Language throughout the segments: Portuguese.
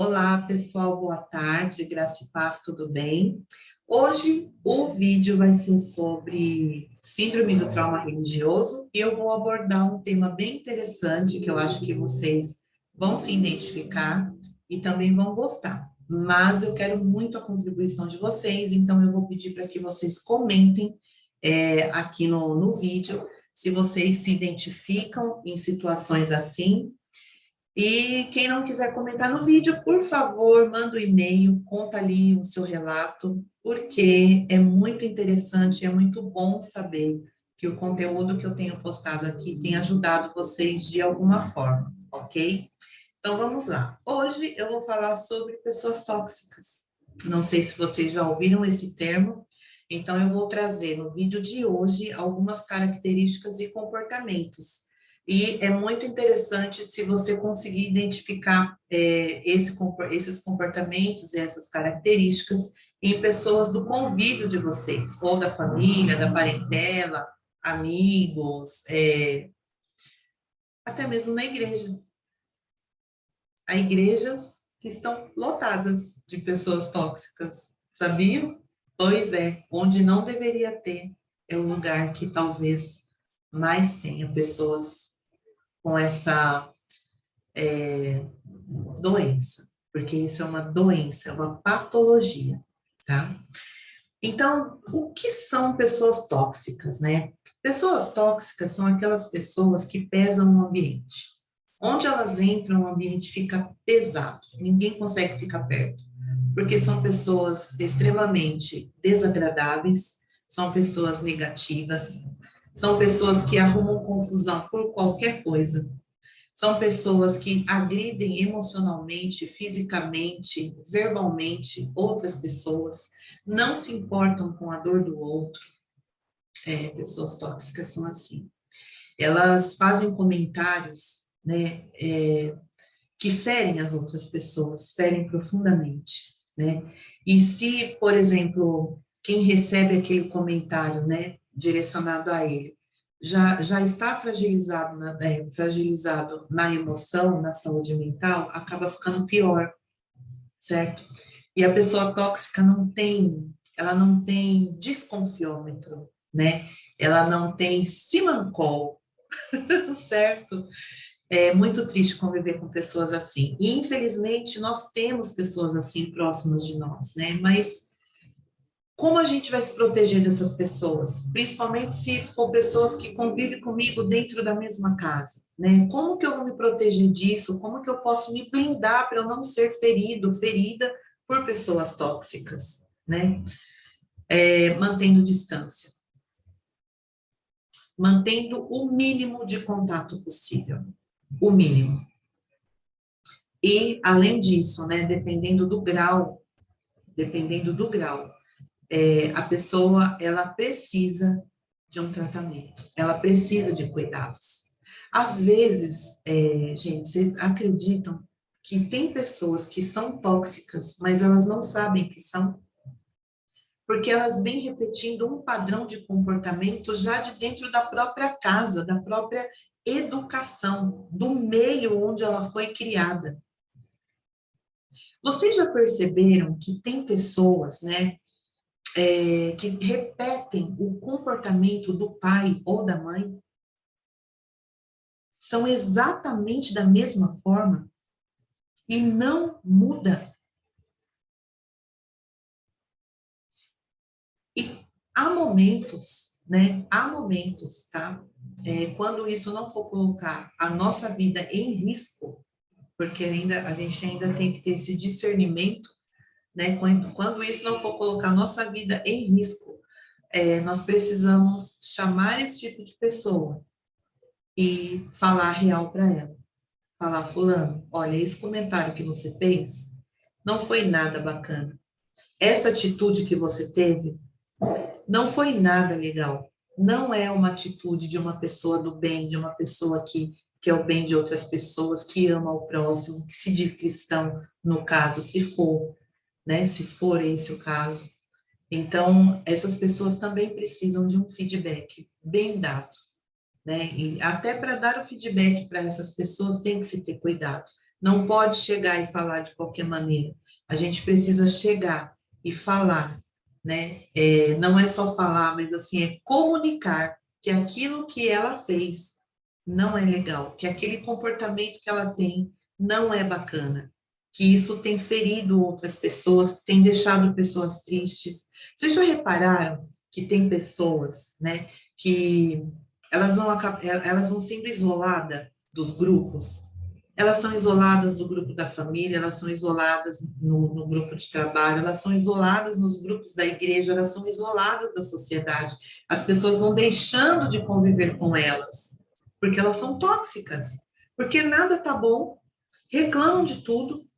Olá, pessoal, boa tarde, graça e paz, tudo bem? Hoje o vídeo vai ser sobre síndrome do trauma religioso e eu vou abordar um tema bem interessante que eu acho que vocês vão se identificar e também vão gostar. Mas eu quero muito a contribuição de vocês, então eu vou pedir para que vocês comentem aqui no vídeo se vocês se identificam em situações assim. E quem não quiser comentar no vídeo, por favor, manda um e-mail, conta ali o seu relato, porque é muito interessante, é muito bom saber que o conteúdo que eu tenho postado aqui tem ajudado vocês de alguma forma, ok? Então vamos lá. Hoje eu vou falar sobre pessoas tóxicas. Não sei se vocês já ouviram esse termo, então eu vou trazer no vídeo de hoje algumas características e comportamentos. E é muito interessante se você conseguir identificar esses comportamentos e essas características em pessoas do convívio de vocês, ou da família, da parentela, amigos, até mesmo na igreja. Há igrejas que estão lotadas de pessoas tóxicas, sabiam? Pois é, onde não deveria ter, é o lugar que talvez mais tenha pessoas com essa doença, porque isso é uma doença, é uma patologia, tá? Então, o que são pessoas tóxicas, né? Pessoas tóxicas são aquelas pessoas que pesam o ambiente. Onde elas entram, o ambiente fica pesado, ninguém consegue ficar perto, porque são pessoas extremamente desagradáveis, são pessoas negativas, são pessoas que arrumam confusão por qualquer coisa, são pessoas que agridem emocionalmente, fisicamente, verbalmente outras pessoas, não se importam com a dor do outro. Pessoas tóxicas são assim. Elas fazem comentários, né, que ferem as outras pessoas, ferem profundamente, né? E se, por exemplo, quem recebe aquele comentário, né, direcionado a ele, já está fragilizado na emoção, na saúde mental, acaba ficando pior, certo? E a pessoa tóxica ela não tem desconfiômetro, né? Ela não tem simancol, certo? É muito triste conviver com pessoas assim. E, infelizmente, nós temos pessoas assim próximas de nós, né? Mas como a gente vai se proteger dessas pessoas? Principalmente se for pessoas que convivem comigo dentro da mesma casa, né? Como que eu vou me proteger disso? Como que eu posso me blindar para eu não ser ferido, ferida por pessoas tóxicas, né? Mantendo distância. Mantendo o mínimo de contato possível. O mínimo. E, além disso, né, dependendo do grau, a pessoa, ela precisa de um tratamento, ela precisa de cuidados. Às vezes, gente, vocês acreditam que tem pessoas que são tóxicas, mas elas não sabem que são? Porque elas vêm repetindo um padrão de comportamento já de dentro da própria casa, da própria educação, do meio onde ela foi criada. Vocês já perceberam que tem pessoas, né, que repetem o comportamento do pai ou da mãe? São exatamente da mesma forma e não muda. E há momentos, né? Há momentos, tá? Quando isso não for colocar a nossa vida em risco, porque a gente ainda tem que ter esse discernimento, né? Quando isso não for colocar a nossa vida em risco, nós precisamos chamar esse tipo de pessoa e falar a real para ela. Falar, fulano, olha, esse comentário que você fez não foi nada bacana. Essa atitude que você teve não foi nada legal. Não é uma atitude de uma pessoa do bem, de uma pessoa que é o bem de outras pessoas, que ama o próximo, que se diz cristão, no caso, se for, né? Se for esse o caso. Então, essas pessoas também precisam de um feedback bem dado, né? E até para dar o feedback para essas pessoas tem que se ter cuidado, Não pode chegar e falar de qualquer maneira. A gente precisa chegar e falar, né? Não é só falar, mas assim, é comunicar que aquilo que ela fez não é legal, que aquele comportamento que ela tem não é bacana, que isso tem ferido outras pessoas, tem deixado pessoas tristes. Vocês já repararam que tem pessoas, né, que elas vão sendo isoladas dos grupos? Elas são isoladas do grupo da família, elas são isoladas no grupo de trabalho, elas são isoladas nos grupos da igreja, elas são isoladas da sociedade. As pessoas vão deixando de conviver com elas, porque elas são tóxicas, porque nada tá bom, reclamam de tudo,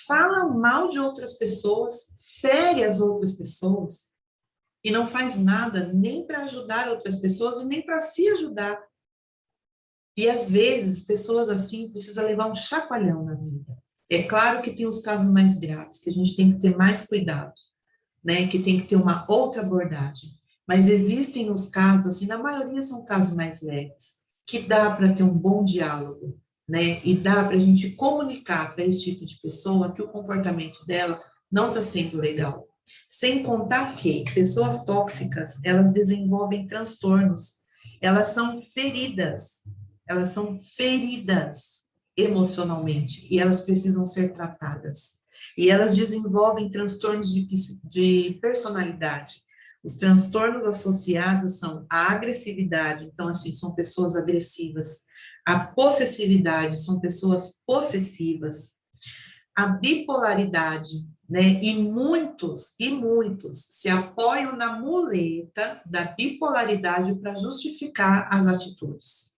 falam mal de outras pessoas, fere as outras pessoas, e não faz nada nem para ajudar outras pessoas e nem para se ajudar. E às vezes, pessoas assim precisam levar um chacoalhão na vida. É claro que tem os casos mais graves, que a gente tem que ter mais cuidado, né? Que tem que ter uma outra abordagem. Mas existem os casos, assim, na maioria são casos mais leves, que dá para ter um bom diálogo, né? E dá para a gente comunicar para esse tipo de pessoa que o comportamento dela não está sendo legal. Sem contar que pessoas tóxicas, elas desenvolvem transtornos, elas são feridas emocionalmente e elas precisam ser tratadas. E elas desenvolvem transtornos de personalidade. Os transtornos associados são a agressividade, então, assim, são pessoas agressivas. A possessividade, são pessoas possessivas. A bipolaridade, né? E muitos se apoiam na muleta da bipolaridade para justificar as atitudes.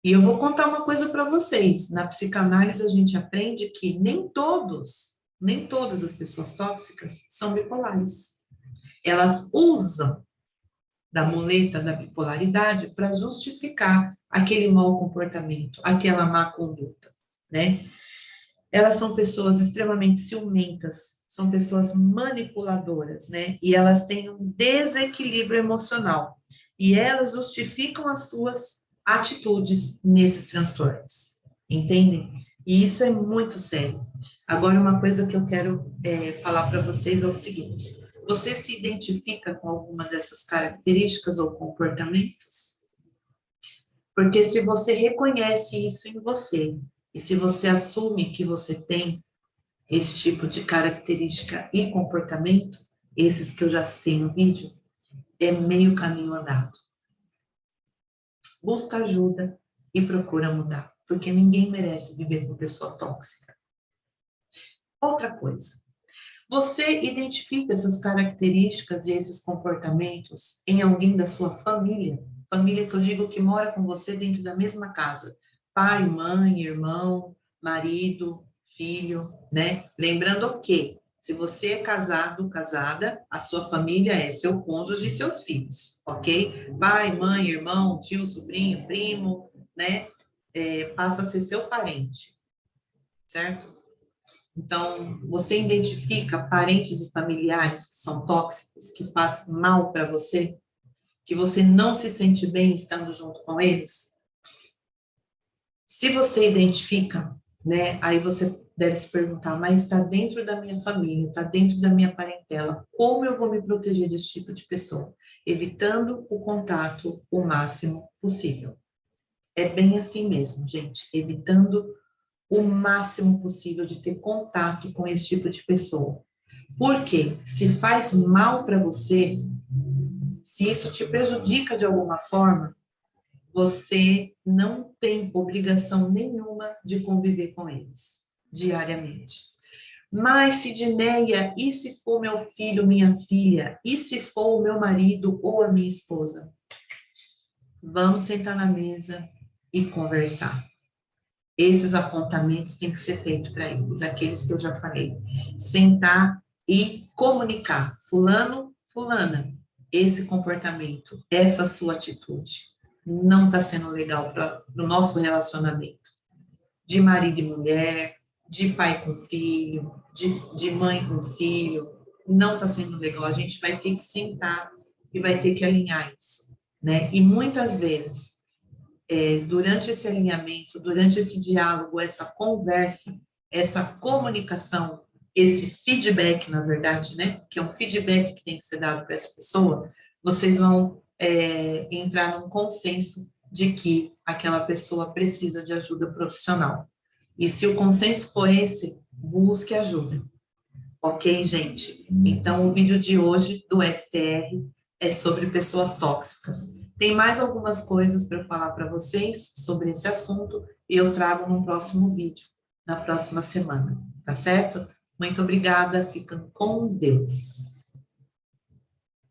E eu vou contar uma coisa para vocês. Na psicanálise, a gente aprende que nem todas as pessoas tóxicas são bipolares. Elas usam da muleta da bipolaridade para justificar aquele mau comportamento, aquela má conduta, né? Elas são pessoas extremamente ciumentas, são pessoas manipuladoras, né? E elas têm um desequilíbrio emocional. E elas justificam as suas atitudes nesses transtornos, entendem? E isso é muito sério. Agora, uma coisa que eu quero falar para vocês é o seguinte: você se identifica com alguma dessas características ou comportamentos? Porque se você reconhece isso em você, e se você assume que você tem esse tipo de característica e comportamento, esses que eu já citei no vídeo, é meio caminho andado. Busca ajuda e procura mudar, porque ninguém merece viver com pessoa tóxica. Outra coisa, você identifica essas características e esses comportamentos em alguém da sua família? Família que eu digo que mora com você dentro da mesma casa. Pai, mãe, irmão, marido, filho, né? Lembrando que, se você é casado, casada, a sua família é seu cônjuge e seus filhos, ok? Pai, mãe, irmão, tio, sobrinho, primo, né? Passa a ser seu parente, certo? Então, você identifica parentes e familiares que são tóxicos, que fazem mal para você, que você não se sente bem estando junto com eles? Se você identifica, né, aí você deve se perguntar, mas está dentro da minha família, está dentro da minha parentela, como eu vou me proteger desse tipo de pessoa? Evitando o contato o máximo possível. É bem assim mesmo, gente, evitando o máximo possível de ter contato com esse tipo de pessoa. Porque se faz mal para você, se isso te prejudica de alguma forma, você não tem obrigação nenhuma de conviver com eles diariamente. Mas, Sidneia, e se for meu filho, minha filha? E se for o meu marido ou a minha esposa? Vamos sentar na mesa e conversar. Esses apontamentos têm que ser feitos para eles, aqueles que eu já falei. Sentar e comunicar. Fulano, fulana, esse comportamento, essa sua atitude não está sendo legal para o nosso relacionamento. De marido e mulher, de pai com filho, de mãe com filho, não está sendo legal. A gente vai ter que sentar e vai ter que alinhar isso, né? E muitas vezes durante esse alinhamento, durante esse diálogo, essa conversa, essa comunicação, esse feedback, na verdade, né, que é um feedback que tem que ser dado para essa pessoa, vocês vão entrar num consenso de que aquela pessoa precisa de ajuda profissional. E se o consenso for esse, busque ajuda. Ok, gente? Então, o vídeo de hoje do STR é sobre pessoas tóxicas. Tem mais algumas coisas para eu falar para vocês sobre esse assunto e eu trago no próximo vídeo, na próxima semana, tá certo? Muito obrigada, ficam com Deus.